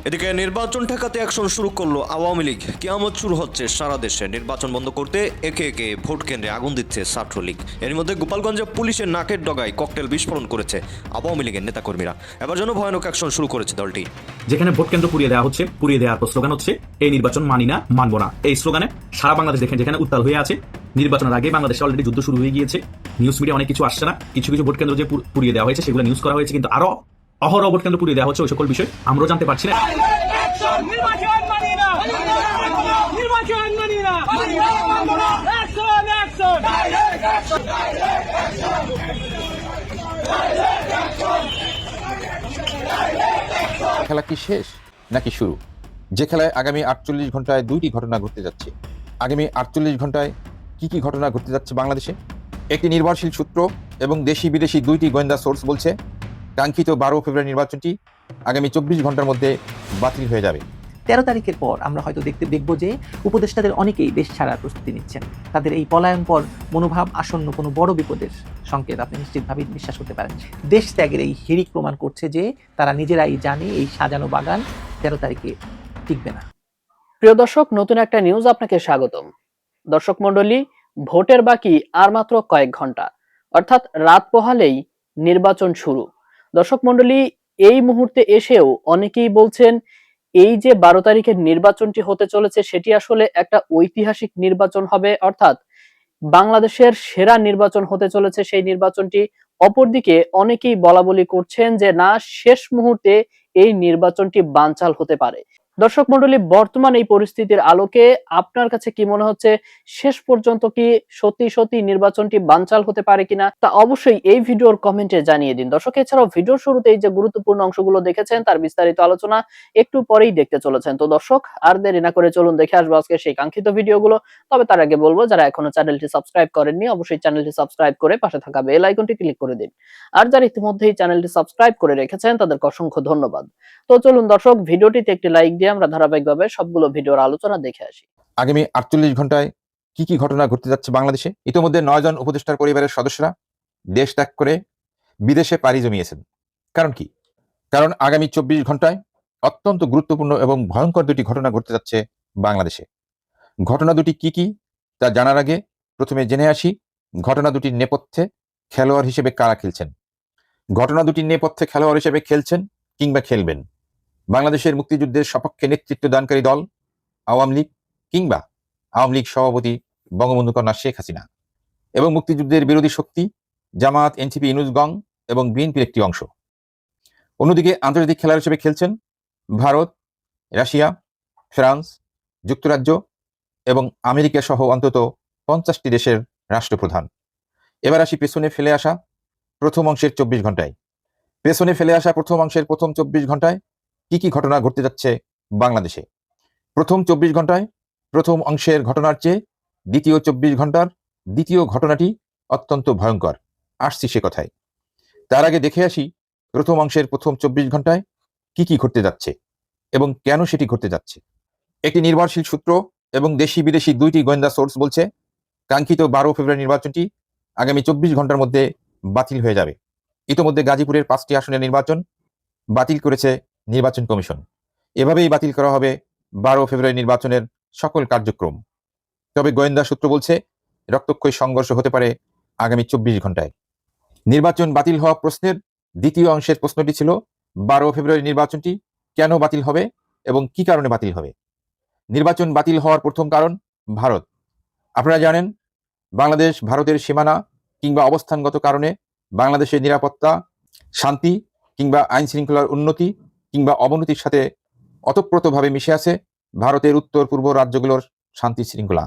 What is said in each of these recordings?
এদিকে নির্বাচন ঠেকাতে অ্যাকশন শুরু করলো আওয়ামী লীগ। কিয়ামত শুরু হচ্ছে সারা দেশে। নির্বাচন বন্ধ করতে একে একে ভোট কেন্দ্রে আগুন দিচ্ছে ছাত্রলীগ। এর মধ্যে গোপালগঞ্জে পুলিশের নাকের ডগায় ককটেল বিস্ফোরণ করেছে আওয়ামী লীগের নেতাকর্মীরা। এবার যেন ভয়ানক অ্যাকশন শুরু করেছে দলটি। যেখানে ভোট কেন্দ্র পুড়িয়ে দেওয়া হচ্ছে, পুড়িয়ে দেওয়ার স্লোগান হচ্ছে এই নির্বাচন মানি না, মানবো না। এই স্লোগানে সারা বাংলাদেশ দেখেন যেখানে উত্তাল হয়ে আছে। নির্বাচনের আগে বাংলাদেশে অলরেডি যুদ্ধ শুরু হয়ে গিয়েছে। নিউজ মিডিয়া অনেক কিছু আসছে না। কিছু কিছু ভোট কেন্দ্র যে পুড়িয়ে দেওয়া হয়েছে সেগুলো নিউজ করা হয়েছে, কিন্তু আরো অহরহ ভোট কেন্দ্র পুড়িয়ে দেওয়া হচ্ছে। ওই সকল বিষয় আমরাও জানতে পারছি না। খেলা কি শেষ নাকি শুরু? যে খেলায় আগামী 48 ঘন্টায় দুইটি ঘটনা ঘটতে যাচ্ছে। আগামী 48 ঘন্টায় কি কি ঘটনা ঘটতে যাচ্ছে বাংলাদেশে? একটি নির্ভরশীল সূত্র এবং দেশি বিদেশি দুইটি গোয়েন্দা সোর্স বলছে কাঙ্ক্ষিত 12 ফেব্রুয়ারি নির্বাচনটি আগামী 24 ঘন্টার মধ্যে বাতিল হয়ে যাবে। 13 তারিখের পর আমরা হয়তো দেখব যে উপদেষ্টাদের অনেকেই দেশ ছাড়ার প্রস্তুতি নিচ্ছেন। তাদের এই পলায়নপর মনোভাব আসন্ন কোনো বড় বিপদের সংকেত আপনি নিশ্চিতভাবে বিশ্বাস করতে পারেন। দেশ ত্যাগের এই হিড়িক প্রমাণ করছে যে তারা নিজেরাই জানে এই সাজানো বাগান 13 তারিখে টিকবে না। প্রিয় দর্শক, নতুন একটা নিউজ আপনাকে স্বাগতম। দর্শক মণ্ডলী, ভোটের বাকি আর মাত্র কয়েক ঘন্টা, অর্থাৎ রাত পোহালেই নির্বাচন শুরু। দর্শক মণ্ডলী, এই মুহূর্তে এসেও অনেকেই বলছেন এই যে 12 তারিখের নির্বাচনটি হতে চলেছে সেটি আসলে একটা ঐতিহাসিক নির্বাচন হবে, অর্থাৎ বাংলাদেশের সেরা নির্বাচন হতে চলেছে সেই নির্বাচনটি। অপরদিকে অনেকেই বলাবলি করছেন যে না, শেষ মুহূর্তে এই নির্বাচনটি বানচাল হতে পারে। দর্শক মণ্ডলী, বর্তমান এই পরিস্থিতির আলোকে আপনার কাছে কি মনে হচ্ছে? শেষ পর্যন্ত কি সত্যি সত্যি নির্বাচনটি বানচাল হতে পারে কিনা তা অবশ্যই এই ভিডিওর কমেন্টে জানিয়ে দিন। দর্শক, এছাড়াও ভিডিওর শুরুতে এই যে গুরুত্বপূর্ণ অংশগুলো দেখেছেন তার বিস্তারিত আলোচনা একটু পরেই দেখতে চলেছেন। তো দর্শক, আর দেরি না করে চলুন দেখে আসবো আজকে সেই কাঙ্ক্ষিত ভিডিওগুলো। তবে তার আগে বলবো, যারা এখনো চ্যানেলটি সাবস্ক্রাইব করেননি অবশ্যই চ্যানেলটি সাবস্ক্রাইব করে পাশে থাকা বেল আইকনটি ক্লিক করে দিন। আর যারা ইতিমধ্যেই চ্যানেলটি সাবস্ক্রাইব করে রেখেছেন তাদেরকে অসংখ্য ধন্যবাদ। তো চলুন দর্শক, ভিডিওটিতে একটি লাইক দিয়ে আমরা ধারাবাহিকভাবে সবগুলো ভিডিওর আলোচনা দেখে আসি। আগামী 48 ঘন্টায় কি কি ঘটনা ঘটতে যাচ্ছে বাংলাদেশে? ইতিমধ্যে 9 জন উপদেষ্টার পরিবারের সদস্যরা দেশ ত্যাগ করে বিদেশে পাড়ি জমিয়েছেন। কারণ কি? কারণ আগামী 24 ঘন্টায় অত্যন্ত গুরুত্বপূর্ণ এবং ভয়ঙ্কর দুটি ঘটনা ঘটতে যাচ্ছে বাংলাদেশে। ঘটনা দুটি কি কি তা জানার আগে প্রথমে জেনে আসি ঘটনা দুটির নেপথ্যে খেলোয়াড় হিসেবে কারা খেলছেন। ঘটনা দুটির নেপথ্যে খেলোয়াড় হিসেবে খেলছেন কিংবা খেলবেন বাংলাদেশের মুক্তিযুদ্ধের সপক্ষে নেতৃত্ব দানকারী দল আওয়ামী লীগ কিংবা আওয়ামী লীগ সভাপতি বঙ্গবন্ধু কন্যা শেখ হাসিনা এবং মুক্তিযুদ্ধের বিরোধী শক্তি জামাত, এনসিপি, ইউনূস গং এবং বিএনপির একটি অংশ। অন্যদিকে আন্তর্জাতিক খেলোয়াড় হিসেবে খেলছেন ভারত, রাশিয়া, ফ্রান্স, যুক্তরাজ্য এবং আমেরিকা সহ অন্তত 50টি দেশের রাষ্ট্রপ্রধান। এবার আসি পেছনে ফেলে আসা প্রথম অংশের 24 ঘন্টায়। পেছনে ফেলে আসা প্রথম অংশের প্রথম 24 ঘন্টায় কি কি ঘটনা ঘটতে যাচ্ছে বাংলাদেশে? প্রথম 24 ঘন্টায় প্রথম অংশের ঘটনার চেয়ে দ্বিতীয় 24 ঘন্টার দ্বিতীয় ঘটনাটি অত্যন্ত ভয়ঙ্কর। আসছি সে কথায়। তার আগে দেখে আসি প্রথম অংশের প্রথম 24 ঘন্টায় কি কি ঘটতে যাচ্ছে এবং কেন সেটি ঘটতে যাচ্ছে। একটি নির্ভরশীল সূত্র এবং দেশি বিদেশি দুইটি গোয়েন্দা সোর্স বলছে কাঙ্ক্ষিত 12 ফেব্রুয়ারি নির্বাচনটি আগামী 24 ঘন্টার মধ্যে বাতিল হয়ে যাবে। ইতোমধ্যে গাজীপুরের 5টি আসনের নির্বাচন বাতিল করেছে নির্বাচন কমিশন। এভাবেই বাতিল করা হবে 12 ফেব্রুয়ারি নির্বাচনের সকল কার্যক্রম। তবে গোয়েন্দা সূত্র বলছে রক্তক্ষয়ী সংঘর্ষ হতে পারে আগামী 24 ঘন্টায়। নির্বাচন বাতিল হওয়া প্রশ্নের দ্বিতীয় অংশের প্রশ্নটি ছিল 12 ফেব্রুয়ারি নির্বাচনটি কেন বাতিল হবে এবং কি কারণে বাতিল হবে। নির্বাচন বাতিল হওয়ার প্রথম কারণ ভারত। আপনারা জানেন বাংলাদেশ ভারতের সীমানা কিংবা অবস্থানগত কারণে বাংলাদেশের নিরাপত্তা, শান্তি কিংবা আইন শৃঙ্খলার উন্নতি কিংবা অবনতির সাথে ওতপ্রোতভাবে মিশে আছে ভারতের উত্তর পূর্ব রাজ্যগুলোর শান্তি শৃঙ্খলা।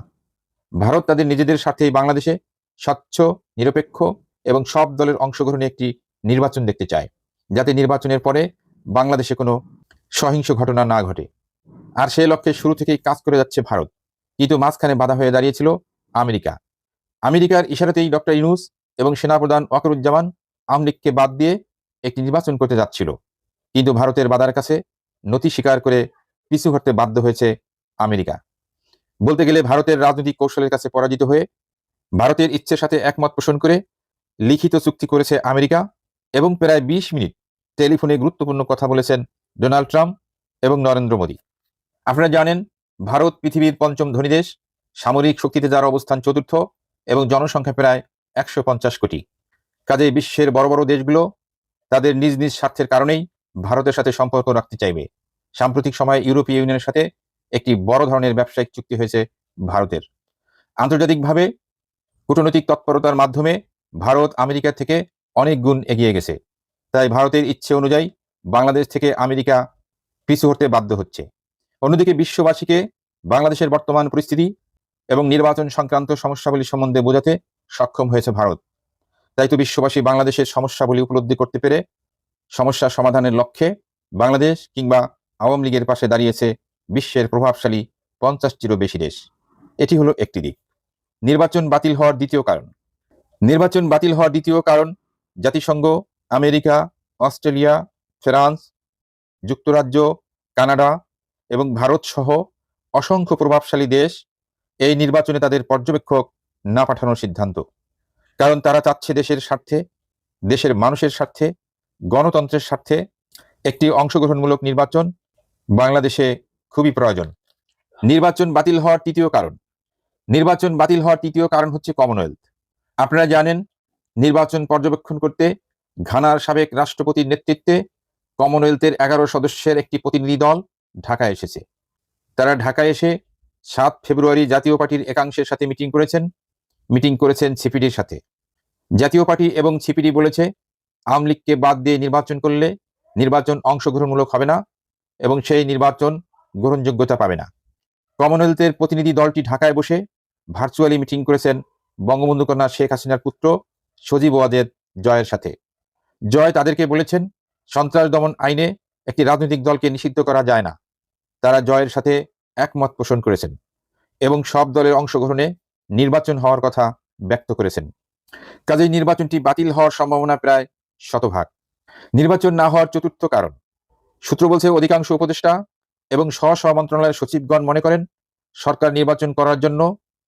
ভারত তাদের নিজেদের স্বার্থেই বাংলাদেশে স্বচ্ছ, নিরপেক্ষ এবং সব দলের অংশগ্রহণে একটি নির্বাচন দেখতে চায়, যাতে নির্বাচনের পরে বাংলাদেশে কোনো সহিংস ঘটনা না ঘটে। আর সেই লক্ষ্যে শুরু থেকেই কাজ করে যাচ্ছে ভারত। কিন্তু মাঝখানে বাধা হয়ে দাঁড়িয়েছিল আমেরিকা। আমেরিকার ইশারাতেই ডক্টর ইউনূস এবং সেনাপ্রধান ওয়াকারুজ্জামান আওয়ামী লীগকে বাদ দিয়ে একটি নির্বাচন করতে যাচ্ছিল, কিন্তু ভারতের বাধার কাছে নতি স্বীকার করে পিছু হটতে বাধ্য হয়েছে আমেরিকা। বলতে গেলে ভারতের রাজনৈতিক কৌশলের কাছে পরাজিত হয়ে ভারতের ইচ্ছের সাথে একমত পোষণ করে লিখিত চুক্তি করেছে আমেরিকা এবং প্রায় 20 মিনিট টেলিফোনে গুরুত্বপূর্ণ কথা বলেছেন ডোনাল্ড ট্রাম্প এবং নরেন্দ্র মোদী। আপনারা জানেন ভারত পৃথিবীর পঞ্চম ধনী দেশ, সামরিক শক্তিতে যার অবস্থান চতুর্থ এবং জনসংখ্যা প্রায় 150 কোটি। কাজেই বিশ্বের বড় বড় দেশগুলো তাদের নিজ নিজ স্বার্থের কারণেই ভারতের সাথে সম্পর্ক রাখতে চাইবে। সাম্প্রতিক সময়ে ইউরোপীয় ইউনিয়নের সাথে একটি বড় ধরনের ব্যবসায়িক চুক্তি হয়েছে ভারতের। আন্তর্জাতিকভাবে কূটনৈতিক তৎপরতার মাধ্যমে ভারত আমেরিকা থেকে অনেক গুণ এগিয়ে গেছে। তাই ভারতের ইচ্ছে অনুযায়ী বাংলাদেশ থেকে আমেরিকা পিছু হতে বাধ্য হচ্ছে। অন্যদিকে বিশ্ববাসীকে বাংলাদেশের বর্তমান পরিস্থিতি এবং নির্বাচন সংক্রান্ত সমস্যাবলী সম্বন্ধে বোঝাতে সক্ষম হয়েছে ভারত। তাই তো বিশ্ববাসী বাংলাদেশের সমস্যাবলী উপলব্ধি করতে পেরে সমস্যা সমাধানের লক্ষ্যে বাংলাদেশ কিংবা আওয়ামী লীগের পাশে দাঁড়িয়েছে বিশ্বের প্রভাবশালী 50টিরও বেশি দেশ। এটি হলো একটি দিক। নির্বাচন বাতিল হওয়ার দ্বিতীয় কারণ। নির্বাচন বাতিল হওয়ার দ্বিতীয় কারণ জাতিসংঘ, আমেরিকা, অস্ট্রেলিয়া, ফ্রান্স, যুক্তরাজ্য, কানাডা এবং ভারত সহ অসংখ্য প্রভাবশালী দেশ এই নির্বাচনে তাদের পর্যবেক্ষক না পাঠানোর সিদ্ধান্ত। কারণ তারা চাচ্ছে দেশের স্বার্থে, দেশের মানুষের স্বার্থে, গণতন্ত্রের স্বার্থে একটি অংশগ্রহণমূলক নির্বাচন বাংলাদেশে খুবই প্রয়োজন। নির্বাচন বাতিল হওয়ার তৃতীয় কারণ। নির্বাচন বাতিল হওয়ার তৃতীয় কারণ হচ্ছে কমনওয়েলথ। আপনারা জানেন নির্বাচন পর্যবেক্ষণ করতে ঘানার সাবেক রাষ্ট্রপতির নেতৃত্বে কমনওয়েলথের 11 সদস্যের একটি প্রতিনিধি দল ঢাকায় এসেছে। তারা ঢাকায় এসে 7 ফেব্রুয়ারি জাতীয় পার্টির একাংশের সাথে মিটিং করেছেন সিপিডির সাথে। জাতীয় পার্টি এবং সিপিডি বলেছে আওয়ামী লীগকে বাদ দিয়ে নির্বাচন করলে নির্বাচন অংশগ্রহণমূলক হবে না এবং সেই নির্বাচন গ্রহণযোগ্যতা পাবে না। কমনওয়েলথের প্রতিনিধি দলটি ঢাকায় বসে ভার্চুয়ালি মিটিং করেছেন বঙ্গবন্ধু কন্যা শেখ হাসিনার পুত্র সজীব ওয়াজেদ জয়ের সাথে। জয় তাদেরকে বলেছেন সন্ত্রাস দমন আইনে একটি রাজনৈতিক দলকে নিষিদ্ধ করা যায় না। তারা জয়ের সাথে একমত পোষণ করেছেন এবং সব দলের অংশগ্রহণে নির্বাচন হওয়ার কথা ব্যক্ত করেছেন। কাজেই নির্বাচনটি বাতিল হওয়ার সম্ভাবনা প্রায় 100%। নির্বাচন না হওয়ার চতুর্থ কারণ। সূত্র বলছে অধিকাংশ উপদেষ্টা এবং স্ব মন্ত্রণালয়ের সচিবগণ মনে করেন সরকার নির্বাচন করার জন্য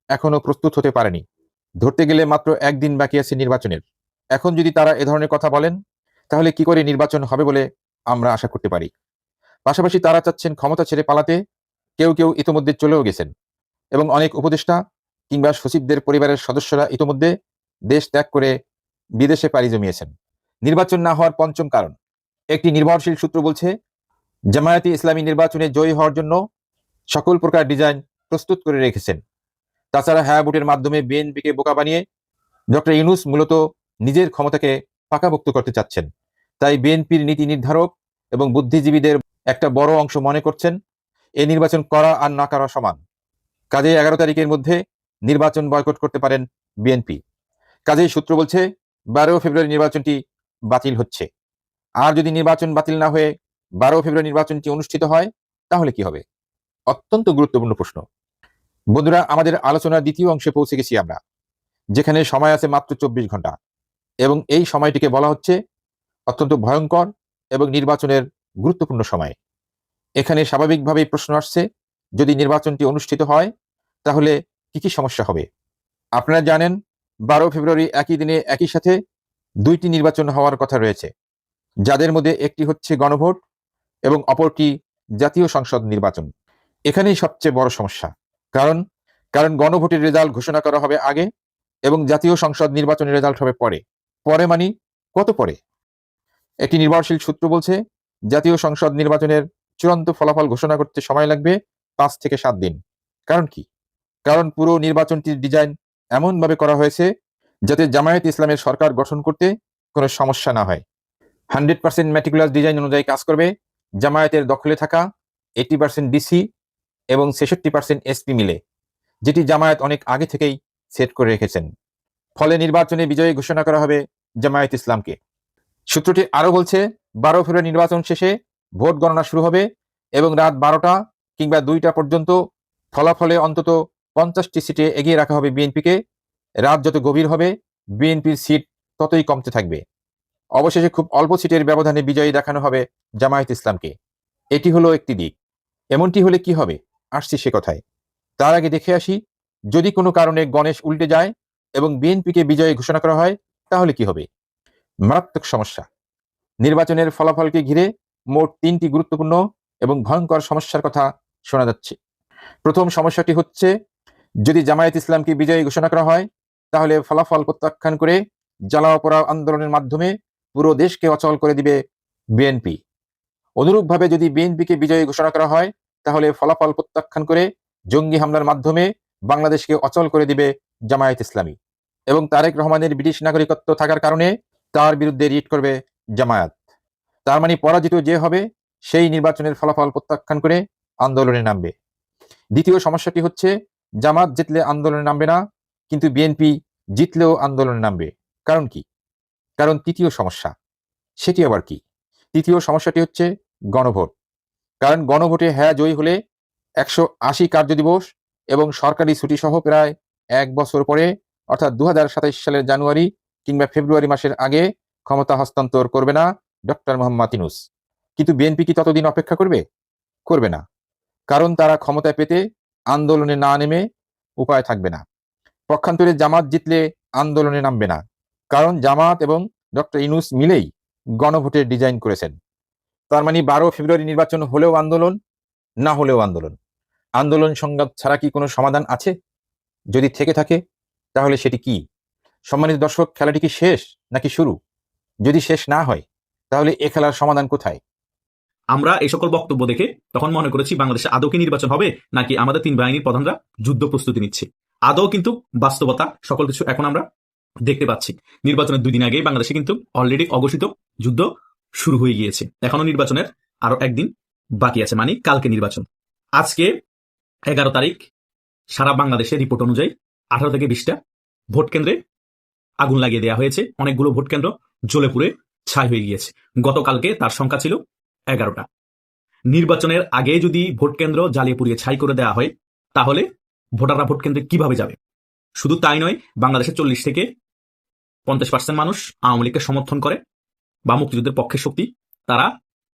এখনো প্রস্তুত হতে পারেনি। ধরতে গেলে মাত্র একদিন বাকি আছে নির্বাচনের। এখন যদি তারা এ ধরনের কথা বলেন তাহলে কি করে নির্বাচন হবে বলে আমরা আশা করতে পারি। পাশাপাশি তারা চাচ্ছেন ক্ষমতা ছেড়ে পালাতে। কেউ কেউ ইতোমধ্যে চলেও গেছেন এবং অনেক উপদেষ্টা কিংবা সচিবদের পরিবারের সদস্যরা ইতোমধ্যে দেশ ত্যাগ করে বিদেশে পাড়ি জমিয়েছেন। নির্বাচন না হওয়ার পঞ্চম কারণ। একটি নির্ভরশীল সূত্র বলছে জামায়াতে ইসলামী নির্বাচনে জয়ী হওয়ার জন্য সকল প্রকার ডিজাইন প্রস্তুত করে রেখেছেন। তাছাড়া হ্যাঁ ভোটের মাধ্যমে বিএনপিকে বোকা বানিয়ে ডক্টর ইউনূস মূলত নিজের ক্ষমতাকে পাকাপোক্ত করতে চাচ্ছেন। তাই বিএনপির নীতি নির্ধারক এবং বুদ্ধিজীবীদের একটা বড় অংশ মনে করছেন এই নির্বাচন করা আর না করা সমান। কাজেই 11 তারিখের মধ্যে নির্বাচন বয়কট করতে পারেন বিএনপি। কাজেই সূত্র বলছে 12 ফেব্রুয়ারি নির্বাচনটি বাতিল হচ্ছে। আর যদি নির্বাচন বাতিল না হয়ে 12 ফেব্রুয়ারি নির্বাচনটি অনুষ্ঠিত হয় তাহলে কি হবে? অত্যন্ত গুরুত্বপূর্ণ প্রশ্ন। বন্ধুরা, আমাদের আলোচনার দ্বিতীয় অংশে পৌঁছে গেছি আমরা, যেখানে সময় আছে মাত্র 24 ঘন্টা এবং এই সময়টিকে বলা হচ্ছে অত্যন্ত ভয়ঙ্কর এবং নির্বাচনের গুরুত্বপূর্ণ সময়। এখানে স্বাভাবিকভাবেই প্রশ্ন আসছে যদি নির্বাচনটি অনুষ্ঠিত হয় তাহলে কি কি সমস্যা হবে। আপনারা জানেন 12 ফেব্রুয়ারি একই দিনে একই সাথে 2টি নির্বাচন হওয়ার কথা রয়েছে, যাদের মধ্যে একটি হচ্ছে গণভোট এবং অপরটি জাতীয় সংসদ নির্বাচন। এখানেই সবচেয়ে বড় সমস্যা। কারণ গণভোটের রেজাল্ট ঘোষণা করা হবে আগে এবং জাতীয় সংসদ নির্বাচনের রেজাল্ট হবে পরে মানে কত পরে? একটি নির্ভরশীল সূত্র বলছে জাতীয় সংসদ নির্বাচনের চূড়ান্ত ফলাফল ঘোষণা করতে সময় লাগবে 5 থেকে 7 দিন। কারণ কি? কারণ পুরো নির্বাচনটির ডিজাইন এমনভাবে করা হয়েছে যাতে জামায়াতে ইসলামের সরকার গঠন করতে কোনো সমস্যা না হয়। 100% ম্যাটিকুলাস ডিজাইন অনুযায়ী কাজ করবে জামায়াতের দখলে থাকা 80% ডিসি এবং 66% এসপি মিলে, যেটি জামায়াত অনেক আগে থেকেই সেট করে রেখেছেন। ফলে নির্বাচনে বিজয়ী ঘোষণা করা হবে জামায়াত ইসলামকে। সূত্রটি আরো বলছে 12 ফেব্রুয়ারি নির্বাচন শেষে ভোট গণনা শুরু হবে এবং রাত 12টা কিংবা 2টা পর্যন্ত ফলাফলে অন্তত 50টি সিটে এগিয়ে রাখা হবে বিএনপিকে। রাত যত গভীর হবে বিএনপির সিট ততই কমতে থাকবে। অবশেষে খুব অল্প সিটের ব্যবধানে বিজয়ী দেখানো হবে জামায়াত ইসলামকে। এটি হলো একটি দিক। এমনটি হলে কি হবে আসছি সে কথায়। তার আগে দেখে আসি যদি কোনো কারণে গণেশ উল্টে যায় এবং বিএনপিকে বিজয়ী ঘোষণা করা হয় তাহলে কি হবে। মারাত্মক সমস্যা। নির্বাচনের ফলাফলকে ঘিরে মোট 3টি গুরুত্বপূর্ণ এবং ভয়ঙ্কর সমস্যার কথা শোনা যাচ্ছে। প্রথম সমস্যাটি হচ্ছে, যদি জামায়াত ইসলামকে বিজয়ী ঘোষণা করা হয় তাহলে ফলাফল প্রত্যাখ্যান করে জ্বালাও পোড়াও আন্দোলনের মাধ্যমে পুরো দেশকে অচল করে দিবে বিএনপি। অনুরূপভাবে যদি বিএনপিকে বিজয়ী ঘোষণা করা হয় তাহলে ফলাফল প্রত্যাখ্যান করে জঙ্গি হামলার মাধ্যমে বাংলাদেশকে অচল করে দিবে জামায়াত ইসলামী এবং তারেক রহমানের ব্রিটিশ নাগরিকত্ব থাকার কারণে তার বিরুদ্ধে রিট করবে জামায়াত। তার মানে পরাজিত যে হবে সেই নির্বাচনের ফলাফল প্রত্যাখ্যান করে আন্দোলনে নামবে। দ্বিতীয় সমস্যাটি হচ্ছে, জামাত জিতলে আন্দোলনে নামবে না, কিন্তু বিএনপি জিতলেও আন্দোলনে নামবে। কারণ কি? কারণ তৃতীয় সমস্যা। সেটি আবার কি? তৃতীয় সমস্যাটি হচ্ছে গণভোট। কারণ গণভোটে হ্যাঁ জয়ী হলে 180 কার্যদিবস এবং সরকারি ছুটি সহ প্রায় 1 বছর পরে অর্থাৎ 2027 সালের জানুয়ারি কিংবা ফেব্রুয়ারি মাসের আগে ক্ষমতা হস্তান্তর করবে না ডক্টর মোহাম্মদ ইউনূস। কিন্তু বিএনপি কি ততদিন অপেক্ষা করবে? করবে না। কারণ তারা ক্ষমতায় পেতে আন্দোলনে না নেমে উপায় থাকবে না। পক্ষান্তরে জামাত জিতলে আন্দোলনে নামবে না, কারণ জামাত এবং ডক্টর ইউনূস মিলেই গণভোটের ডিজাইন করেছেন। তার মানে 12 ফেব্রুয়ারি নির্বাচন হলেও আন্দোলন, না হলেও আন্দোলন। আন্দোলন সংঘাত ছাড়া কি কোনো সমাধান আছে? যদি থেকে থাকে তাহলে সেটি কি? সম্মানিত দর্শক, খেলাটি কি শেষ নাকি শুরু? যদি শেষ না হয় তাহলে এ খেলার সমাধান কোথায়? আমরা এই সকল বক্তব্য দেখে তখন মনে করেছি বাংলাদেশে আদৌ কি নির্বাচন হবে, নাকি আমাদের 3 বাহিনীর প্রধানরা যুদ্ধ প্রস্তুতি নিচ্ছে। আদৌ কিন্তু বাস্তবতা সকল কিছু এখন আমরা দেখতে পাচ্ছি। নির্বাচনের 2 দিন আগেই বাংলাদেশে কিন্তু অলরেডি অঘোষিত যুদ্ধ শুরু হয়ে গিয়েছে। এখনো নির্বাচনের আরো একদিন বাকি আছে, মানে কালকে নির্বাচন। আজকে 11 তারিখ সারা বাংলাদেশের রিপোর্ট অনুযায়ী 18 থেকে 20টা ভোট কেন্দ্রে আগুন লাগিয়ে দেওয়া হয়েছে। অনেকগুলো ভোট কেন্দ্র জ্বলে পুড়ে ছাই হয়ে গিয়েছে। গতকালকে তার সংখ্যা ছিল 11টা। নির্বাচনের আগে যদি ভোট কেন্দ্র জ্বালিয়ে পুড়িয়ে ছাই করে দেওয়া হয় তাহলে ভোটাররা ভোট কেন্দ্রে কিভাবে যাবে? শুধু তাই নয়, বাংলাদেশের 40 থেকে 50% মানুষ আওয়ামী লীগকে সমর্থন করে বা মুক্তিযুদ্ধের পক্ষের শক্তি, তারা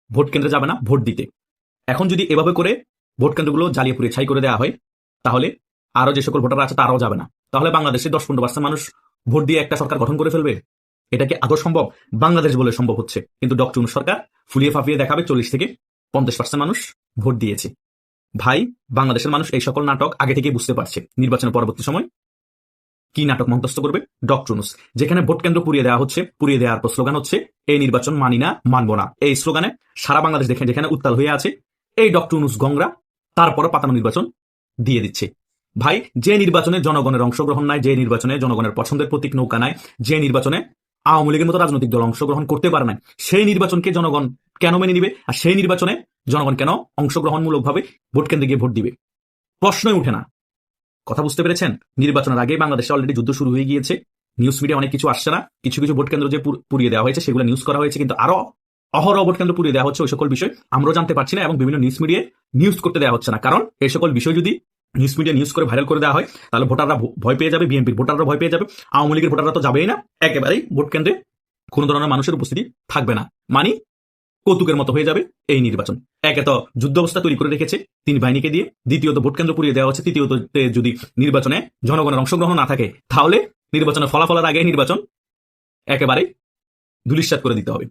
ভোট কেন্দ্রে যাবে না ভোট দিতে। এখন যদি এভাবে করে ভোট কেন্দ্রগুলো জ্বালিয়ে পুড়িয়ে ছাই করে দেওয়া হয় তাহলে আরো যে সকল ভোটাররা আছে তারাও যাবে না। তাহলে বাংলাদেশের 10-15% মানুষ ভোট দিয়ে একটা সরকার গঠন করে ফেলবে। এটা কি আদৌ সম্ভব? বাংলাদেশ বলে সম্ভব হচ্ছে, কিন্তু ডক্টর ইউনূস সরকার ফুলিয়ে ফাঁপিয়ে দেখাবে 40 থেকে 50% মানুষ ভোট দিয়েছে। ভাই, বাংলাদেশের মানুষ এই সকল নাটক আগে থেকে বুঝতে পারছে। নির্বাচনের পরবর্তী সময় কি নাটক মন্তস্থ করবে ডক্টর ইউনূস। যেখানে ভোট কেন্দ্র পুড়িয়ে দেওয়া হচ্ছে, পুড়িয়ে দেওয়ার পর স্লোগান হচ্ছে এই নির্বাচন মানি না, মানবো না। এই স্লোগানে সারা বাংলাদেশ দেখে যেখানে উত্তাল হয়ে আছে, এই ডক্টর ইউনূস গংরা তারপরও পাতানো নির্বাচন দিয়ে দিচ্ছে। ভাই, যে নির্বাচনে জনগণের অংশগ্রহণ নাই, যে নির্বাচনে জনগণের পছন্দের প্রতীক নৌকা নাই, যে নির্বাচনে আওয়ামী লীগের মতো রাজনৈতিক দল অংশগ্রহণ করতে পারে না, সেই নির্বাচনকে জনগণ কেন মেনে নিবে? আর সেই নির্বাচনে জনগণ কেন অংশগ্রহণমূলকভাবে ভোট কেন্দ্রে গিয়ে ভোট দিবে? প্রশ্নই উঠে না। কথা বুঝতে পেরেছেন? নির্বাচনের আগে বাংলাদেশে অলরেডি যুদ্ধ শুরু হয়ে গিয়েছে। নিউজ মিডিয়া অনেক কিছু আসছে না। কিছু কিছু ভোট কেন্দ্র যে পুড়িয়ে দেওয়া হয়েছে সেগুলো নিউজ করা হয়েছে, কিন্তু আরো অহরহ ভোট কেন্দ্র পুড়িয়ে দেওয়া হচ্ছে। ওই সকল বিষয় আমরাও জানতে পারছি না এবং বিভিন্ন নিউজ মিডিয়ায় নিউজ করতে দেওয়া হচ্ছে না। কারণ এই সকল বিষয় যদি নিউজ মিডিয়া নিউজ করে ভাইরাল করে দেওয়া হয় তাহলে ভোটাররা ভয় পেয়ে যাবে, বিএনপির ভোটাররা ভয় পেয়ে যাবে, আওয়ামী লীগের ভোটাররা তো যাবেই না। একেবারেই ভোট কেন্দ্রে কোন ধরনের মানুষের উপস্থিতি থাকবে না, মানে কৌতুকের মতো হয়ে যাবে এই নির্বাচন। একে তো যুদ্ধ অবস্থা তৈরি করে রেখেছে 3 বাহিনীকে দিয়ে, দ্বিতীয়ত ভোট কেন্দ্র পুড়িয়ে দেওয়া হচ্ছে, তৃতীয়ত যদি নির্বাচনে জনগণের অংশগ্রহণ না থাকে তাহলে নির্বাচনের ফলাফলের আগে নির্বাচন একেবারে ধূলিসাৎ করে দিতে হবে।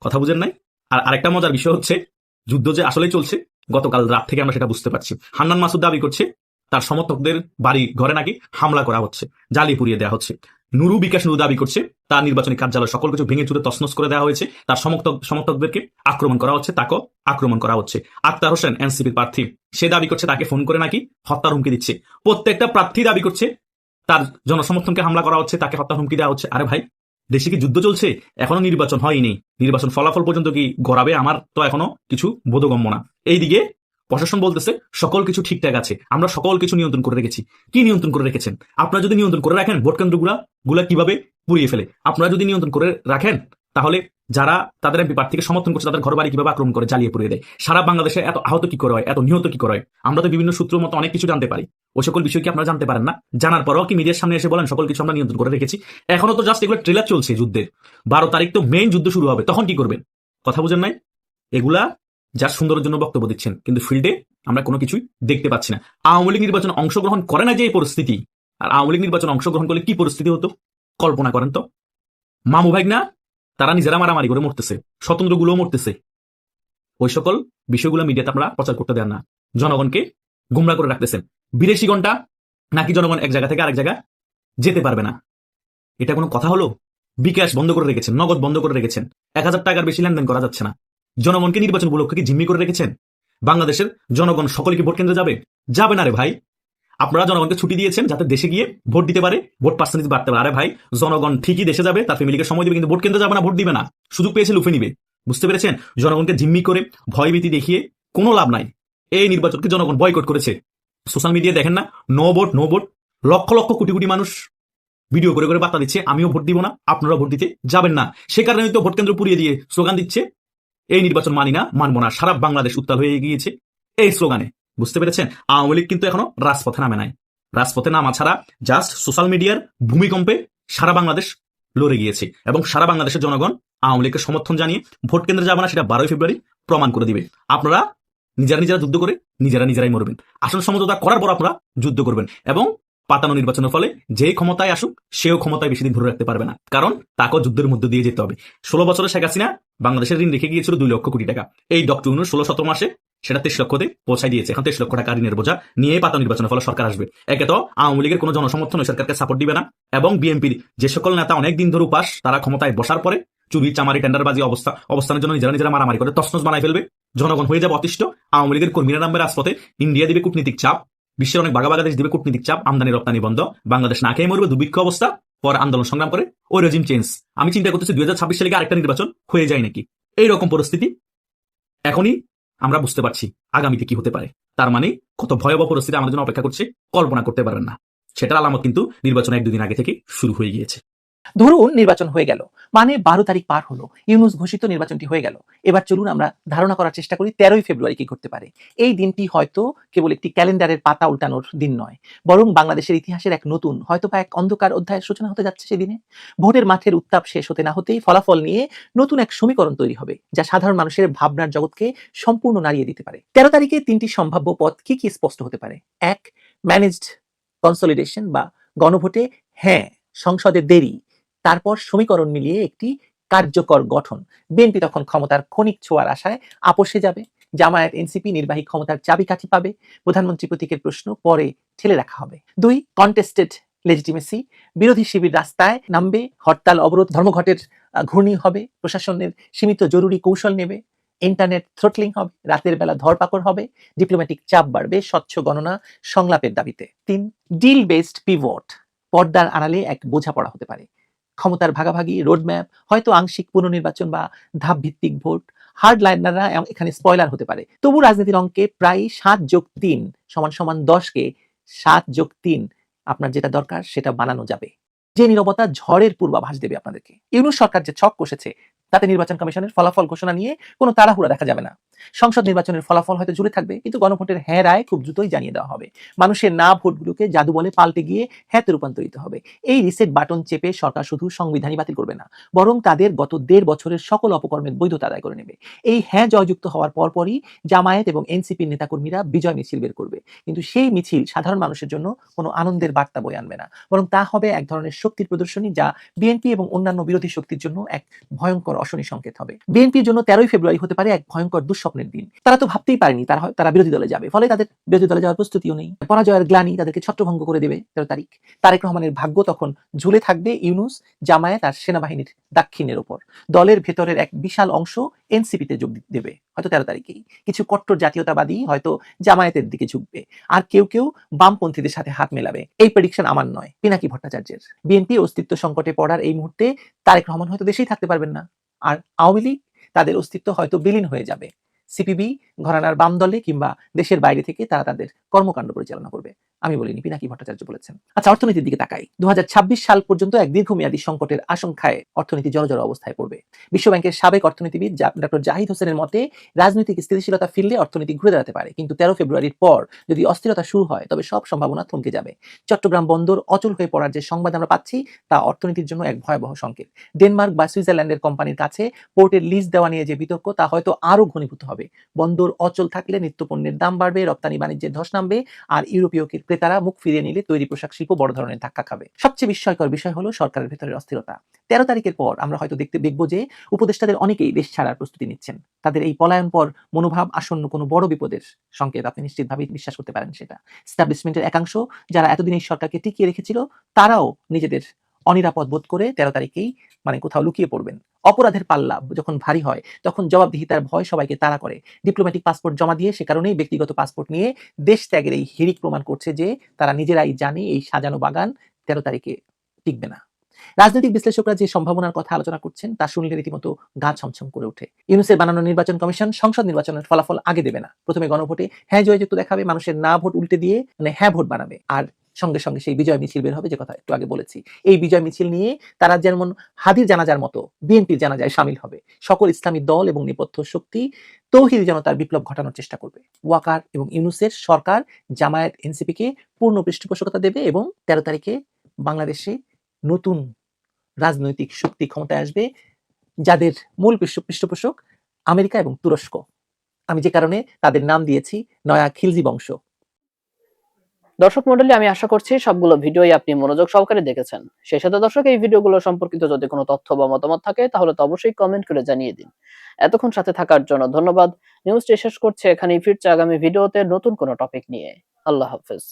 কথা বুঝেন নাই? আর আরেকটা মজার বিষয় হচ্ছে, যুদ্ধ যে আসলেই চলছে গতকাল রাত থেকে আমরা সেটা বুঝতে পারছি। হান্নান মাসুদ দাবি করছে তার সমর্থকদের বাড়ি ঘরে নাকি হামলা করা হচ্ছে, জ্বালিয়ে পুড়িয়ে দেওয়া হচ্ছে। নুরু বিকাশ নুরু দাবি করছে তার নির্বাচনী কার্যালয় সকল কিছু ভেঙে চুরে তছনছ করে দেওয়া হয়েছে, তার সমর্থকদেরকে আক্রমণ করা হচ্ছে, তাকেও আক্রমণ করা হচ্ছে। আক্তার হোসেন এনসিপির প্রার্থী, সে দাবি করছে তাকে ফোন করে নাকি হত্যার হুমকি দিচ্ছে। প্রত্যেকটা প্রার্থী দাবি করছে তার জনসমর্থনকে হামলা করা হচ্ছে, তাকে হত্যার হুমকি দেওয়া হচ্ছে। আরে ভাই, দেশে কি যুদ্ধ চলছে? এখনো নির্বাচন হয়নি। নির্বাচন ফলাফল পর্যন্ত কি গড়াবে আমার তো এখনো কিছু বোধগম্য না। এইদিকে প্রশাসন বলতেছে সকল কিছু ঠিকঠাক আছে, আমরা সকল কিছু নিয়ন্ত্রণ করে রেখেছি। কি নিয়ন্ত্রণ করে রেখেছেন? আপনারা যদি নিয়ন্ত্রণ করে রাখেন ভোট কেন্দ্রগুলা কিভাবে পুড়িয়ে ফেলে? আপনারা যদি নিয়ন্ত্রণ করে রাখেন তাহলে যারা তাদের এমপি প্রার্থীকে সমর্থন করছে তাদের ঘর বাড়ি কিভাবে আক্রমণ করে জ্বালিয়ে পুড়িয়ে দেয়? সারা বাংলাদেশে এত আহত কি করে হয়, এত নিহত কি করে হয়? আমরা তো বিভিন্ন সূত্র মতো অনেক কিছু জানতে পারি। ওই সকল বিষয় কি আপনারা জানতে পারেন না? জানার পরও কি মিডিয়ার সামনে এসে বলেন সকল কিছু আমরা নিয়ন্ত্রণ করে রেখেছি? এখনো তো জাস্ট এগুলো ট্রেলার চলছে যুদ্ধের। 12 তারিখ তো মেইন যুদ্ধ শুরু হবে, তখন কি করবেন? কথা বুঝেন নাই? এগুলা যা সুন্দরের জন্য বক্তব্য দিচ্ছেন, কিন্তু ফিল্ডে আমরা কোনো কিছুই দেখতে পাচ্ছি না। আওয়ামী লীগ নির্বাচনে অংশগ্রহণ করে না যে এই পরিস্থিতি, আর আওয়ামী লীগ নির্বাচনে অংশগ্রহণ করলে কি পরিস্থিতি হতো কল্পনা করেন তো। মামু ভাই না, তারা নিজেরা মারামারি করে মরতেছে, স্বতন্ত্র গুলো মরতেছে, ওই সকল বিষয়গুলো মিডিয়াতে আপনারা প্রচার করতে দেন না, জনগণকে গুমরা করে রাখতেছেন। বিদেশি ঘন্টা নাকি জনগণ এক জায়গা থেকে আরেক জায়গা যেতে পারবে না, এটা কোনো কথা হলো? বিকাশ বন্ধ করে রেখেছেন, নগদ বন্ধ করে রেখেছেন, 1000 টাকার বেশি লেনদেন করা যাচ্ছে না। জনগণকে নির্বাচন উপলক্ষে কি জিম্মি করে রেখেছেন? বাংলাদেশের জনগণ সকলে কি ভোট কেন্দ্রে যাবে? যাবে না রে ভাই। আপনারা জনগণকে ছুটি দিয়েছেন যাতে দেশে গিয়ে ভোট দিতে পারে, ভোট পার্সেন্টেজ বাড়তে পারে। আরে ভাই, জনগণ ঠিকই দেশে যাবে, তার ফ্যামিলিকে সময় দিবে, কিন্তু ভোট কেন্দ্রে যাবে না, ভোট দিবে না, সুযোগ পেয়েছে লুফে নিবে। বুঝতে পেরেছেন? জনগণকে জিম্মি করে ভয়ভীতি দেখিয়ে কোনো লাভ নাই। এই নির্বাচনকে জনগণ বয়কট করেছে। সোশ্যাল মিডিয়ায় দেখেন না, no vote no vote, lakh lakh crore crore মানুষ ভিডিও করে করে বার্তা দিচ্ছে, আমিও ভোট দিব না, আপনারা ভোট দিতে যাবেন না। সে কারণে তো ভোট কেন্দ্র পুড়িয়ে দিয়ে স্লোগান দিচ্ছে, এই নির্বাচন মানি না, মানবো না। সারা বাংলাদেশ উত্তাল হয়ে গিয়েছে এই স্লোগানে। বুঝতে পেরেছেন? আওয়ামী লীগ কিন্তু এখনো রাজপথে নামে নাই। রাজপথে নামা ছাড়া জাস্ট সোশ্যাল মিডিয়ার ভূমিকম্পে সারা বাংলাদেশ লড়ে গিয়েছে, এবং সারা বাংলাদেশের জনগণ আওয়ামী লীগকে সমর্থন জানিয়ে ভোট কেন্দ্রে যাবে না, সেটা 12 ফেব্রুয়ারি প্রমাণ করে দিবে। আপনারা নিজেরা যুদ্ধ করে নিজেরাই মরবেন। আসল সমঝোতা করার পর আপনারা যুদ্ধ করবেন, এবং পাতানো নির্বাচনের ফলে যে ক্ষমতায় আসুক সেও ক্ষমতায় বেশি দিন ধরে রাখতে পারবে না, কারণ তাকেও যুদ্ধের মধ্যে দিয়ে যেতে হবে। 16 বছরে শেখ হাসিনা বাংলাদেশের ঋণ রেখে গিয়েছিল 2 লক্ষ কোটি টাকা। এই ডক্টর ইউনূস 16-17 মাসে সেটা 23 লক্ষতে পৌঁছায় দিয়েছে। এখন 23 লক্ষ টাকা ঋণের বোঝা নিয়ে পাতানো নির্বাচনের ফলে সরকার আসবে। একে তো আওয়ামী লীগের কোনো জনসমর্থন ওই সরকারকে সাপোর্ট দিবে না, এবং বিএনপির যে সকল নেতা অনেক দিন ধরে উপাস, তারা ক্ষমতায় বসার পরে চুরি চামারি টেন্ডারবাজি অবস্থানের জন্য নিজেরা মারামারি করে তছনছ বানাই ফেলবে। জনগণ হয়ে যাবে অতিষ্ঠ। আওয়ামী লীগের কর্মীরা নামবে রাজপথে, ইন্ডিয়া দিবে কূটনীতিক চাপ, বিশ্বের অনেক বাঘা দেশ দিবে কূটনীতিক চাপ, আমদানি রপ্তানি বন্ধ, বাংলাদেশ না খেয়ে মরবে, দুর্ভিক্ষ অবস্থা, পর আন্দোলন সংগ্রাম করে ওই রেজিম চেঞ্জ। আমি চিন্তা করতেছি 2026 সালে আরেকটা নির্বাচন হয়ে যায় নাকি। এইরকম পরিস্থিতি এখনই আমরা বুঝতে পারছি আগামীতে কি হতে পারে। তার মানে কত ভয়াবহ পরিস্থিতি আমাদের জন্য অপেক্ষা করছে কল্পনা করতে পারবেন না। সেটার আলামত কিন্তু নির্বাচন 1-2 দিন আগে থেকে শুরু হয়ে গিয়েছে। ধরুন নির্বাচন হয়ে গেল, মানে 12 তারিখ পার হলো, ইউনূস ঘোষিত নির্বাচনটি হয়ে গেল। এবার চলুন আমরা ধারণা করার চেষ্টা করি 13 ফেব্রুয়ারি কি ঘটতে পারে। এই দিনটি হয়তো কেবল একটি ক্যালেন্ডারের পাতা উল্টানোর দিন নয়, বরং বাংলাদেশের ইতিহাসের এক নতুন, হয়তো বা এক অন্ধকার অধ্যায়ের সূচনা হতে যাচ্ছে। সেদিনে ভোটের মাঠের উত্তাপ শেষ হতে না হতেই ফলাফল নিয়ে নতুন এক সমীকরণ তৈরি হবে, যা সাধারণ মানুষের ভাবনার জগৎকে সম্পূর্ণ নাড়িয়ে দিতে পারে। 13 তারিখে 3টি সম্ভাব্য পথ কি কি স্পষ্ট হতে পারে। 1, ম্যানেজড কনসলিডেশন বা গণভোটে হ্যাঁ, সংসদে দেরি, তারপর সমীকরণ মিলিয়ে একটি কার্যকর গঠন। বিএনপি তখন ক্ষমতার ক্ষণিক ছোঁয়ার আশায় আপোষে যাবে, জামায়াত এনসিপি নির্বাহী ক্ষমতার চাবিকাঠি পাবে, প্রধানমন্ত্রী প্রতীকের প্রশ্ন পরে ঠেলে রাখা হবে। 2, কন্টেস্টেড লেজিটিমেসি, বিরোধী শিবির রাস্তায় নামবে, হরতাল অবরোধ ধর্মঘটের ঘূর্ণি হবে, প্রশাসনের সীমিত জরুরি কৌশল নেবে, ইন্টারনেট থ্রটলিং হবে, রাতের বেলা ধরপাকড় হবে, ডিপ্লোম্যাটিক চাপ বাড়বে, স্বচ্ছ গণনা সংলাপের দাবিতে। 3, ডিল বেসড পিভট, পর্দার আড়ালে এক বোঝাপড়া হতে পারে, ক্ষমতার ভাগাভাগি, রোডম্যাপ, হয়তো আংশিক পুনর্নির্বাচন বা ধাপ ভিত্তিক ভোট। হার্ড লাইনাররা এখানে স্পয়লার হতে পারে। তবু রাজনীতির অঙ্কে প্রায় 7+3 = 10কে 7+3 আপনার যেটা দরকার সেটা বানানো যাবে। যে নীরবতা ঝড়ের পূর্বাভাস দেবে আপনাদেরকে। ইউনূস সরকার যে ছক কষেছে তাতে নির্বাচন কমিশনের ফলাফল ঘোষণা নিয়ে কোনো তাড়াহুড়া দেখা যাবে না। সংসদ নির্বাচনের ফলাফল হয়তো ঝুলে থাকবে, কিন্তু গণভোটের হ্যাঁ রায় খুব দ্রুতই জানিয়ে দেওয়া হবে। মানুষের না ভোটগুলোকে জাদু বলে পাল্টে গিয়ে হ্যাঁতে রূপান্তরিত হবে। এই রিসেট বাটন চেপে সরকার শুধু সংবিধানই বাতিল করবে না, বরং তাদের গত 1.5 বছরের সকল অপকর্মের বৈধতা আদায় করে নেবে। এই হ্যাঁ জয়যুক্ত হওয়ার পরপরই জামায়াত এবং এনসিপির নেতাকর্মীরা বিজয় মিছিল বের করবে, কিন্তু সেই মিছিল সাধারণ মানুষের জন্য কোনো আনন্দের বার্তা বয়ে আনবে না, বরং তা হবে এক ধরনের শক্তির প্রদর্শনী, যা বিএনপি এবং অন্যান্য বিরোধী শক্তির জন্য এক ভয়ঙ্কর অশনি সংকেত হবে। বিএনপির জন্য 13 ফেব্রুয়ারি হতে পারে এক ভয়ঙ্কর দুঃস্বপ্নের দিন। তারা তো ভাবতেই পারেনি তারা বিরোধী দলে যাবে, ফলে তাদের বিরোধী দলে যাওয়ার প্রস্তুতিও নেই। পরাজয়ের গ্লানি তাদেরকে ছত্রভঙ্গ করে দেবে 13 তারিখ। তারেক রহমানের ভাগ্য তখন ঝুলে থাকবে ইউনূস, জামায়াত আর সেনাবাহিনীর দাক্ষিণ্যের উপর। দলের ভেতরের এক বিশাল অংশ এনসিপিতে যোগ দেবে হয়তো 13 তারিখেই। কিছু কট্টর জাতীয়তাবাদী হয়তো জামায়াতের দিকে ঝুঁকবে, আর কেউ কেউ বামপন্থীদের সাথে হাত মেলাবে। এই প্রেডিকশন আমার নয়, পিনাকি ভট্টাচার্যের। বিএনপি অস্তিত্ব সংকটে পড়ার এই মুহূর্তে তারেক রহমান হয়তো দেশেই থাকতে পারবেন না, আর আওয়ামী লীগ তাদের অস্তিত্ব হয়তো বিলীন হয়ে যাবে। সিপিবি ঘরানার বাম দলে কিংবা দেশের বাইরে থেকে তারা তাদের কর্মকাণ্ড পরিচালনা করবে। আমি বলিনি, পিনাকি ভট্টাচার্য বলেছেন। আচ্ছা, অর্থনীতির দিকে তাকাই। 2026 সাল পর্যন্ত এক দীর্ঘমেয়াদী সংকটের আশঙ্কায় অর্থনীতি জড়জড় অবস্থায় পড়বে। বিশ্বব্যাংকের সাবেক অর্থনীতিবিদ ডক্টর জাহিদ হোসেনের মতে রাজনৈতিক স্থিতিশীলতা ফিরলে অর্থনীতি ঘুরে দাঁড়াতে পারে, কিন্তু 13 ফেব্রুয়ারির পর যদি অস্থিরতা শুরু হয় তবে সব সম্ভাবনা থমকে যাবে। চট্টগ্রাম বন্দর অচল হয়ে পড়ার যে সংবাদ আমরা পাচ্ছি তা অর্থনীতির জন্য এক ভয়াবহ সংকেত। ডেনমার্ক বা সুইজারল্যান্ডের কোম্পানির কাছে পোর্টের লিজ দেওয়া নিয়ে যে বিতর্ক তা হয়তো আরো ঘনীভূত হবে। হবে। বন্দর অচল থাকলে নিত্যপণ্যের দাম বাড়বে, রপ্তানি বাণিজ্যের ধস নামবে, আর ইউরোপীয় ক্রেতারা মুখ ফিরিয়ে নিলে তৈরি পোশাক শিল্প বড় ধরনের ধাক্কা খাবে। সবচেয়ে বিস্ময়কর বিষয় হলো সরকারের ভেতরের অস্থিরতা। 13 তারিখের পর আমরা হয়তো দেখব যে উপদেষ্টাদের অনেকেই দেশ ছাড়ার প্রস্তুতি নিচ্ছেন। তাদের এই পলায়ন পর মনোভাব আসন্ন কোনো বড় বিপদের সংকেত, আপনি নিশ্চিতভাবেই বিশ্বাস করতে পারেন সেটা। এস্টাবলিশমেন্টের একাংশ যারা এতদিন এই সরকারকে টিকিয়ে রেখেছিল, তারাও নিজেদের অনিরাপদ বোধ করে 13 তারিখেই কোথাও লুকিয়ে পড়বেন। অপরাধের পাল্লা যখন ভারী হয় তখন জবাবদিহিতার ভয় সবাইকে তাড়া করে। ডিপ্লোম্যাটিক পাসপোর্ট জমা দিয়ে সে কারণেই ব্যক্তিগত পাসপোর্ট নিয়ে দেশ ত্যাগের এই হিড়িক প্রমাণ করছে যে তারা নিজেরাই জানে এই সাজানো বাগান 13 তারিখে টিকবে না। রাজনৈতিক বিশ্লেষকরা যে সম্ভাবনার কথা আলোচনা করছেন তা শুনলে রীতিমতো গা ছমছম করে ওঠে। ইউনূসের বানানো নির্বাচন কমিশন সংসদ নির্বাচনের ফলাফল আগে দেবে না। প্রথমে গণভোটে হ্যাঁ জয়যুক্ত দেখাবে, মানুষের না ভোট উল্টে দিয়ে হ্যাঁ ভোট বানাবে, আর সঙ্গে সঙ্গে সেই বিজয় মিছিল বের হবে, যে কথা একটু আগে বলেছি। এই বিজয় মিছিল নিয়ে তারা যেমন হাদির জানাজার মতো বিএনপির জানাজায় সামিল হবে। সকল ইসলামী দল এবং নেপথ্য শক্তি তৌহিদি জনতার বিপ্লব ঘটানোর চেষ্টা করবে। ওয়াকার এবং ইউনূসের সরকার জামায়াত এনসিপিকে পূর্ণ পৃষ্ঠপোষকতা দেবে এবং 13 তারিখে বাংলাদেশে নতুন রাজনৈতিক শক্তি ক্ষমতায় আসবে, যাদের মূল পৃষ্ঠপোষক আমেরিকা এবং তুরস্ক। আমি যে কারণে তাদের নাম দিয়েছি নয়া খিলজি বংশ। দর্শক মন্ডলী, আমি আশা করছি সবগুলো ভিডিওই আপনি মনোযোগ সহকারে দেখেছেন। সেই সাথে দর্শক, এই ভিডিওগুলো সম্পর্কিত যদি কোনো তথ্য বা মতামত থাকে তাহলে তো অবশ্যই কমেন্ট করে জানিয়ে দিন। এতক্ষণ সাথে থাকার জন্য ধন্যবাদ। নিউজটি শেষ করছে এখানেই, ফিরছে আগামী ভিডিওতে নতুন কোনো টপিক নিয়ে। আল্লাহ হাফেজ।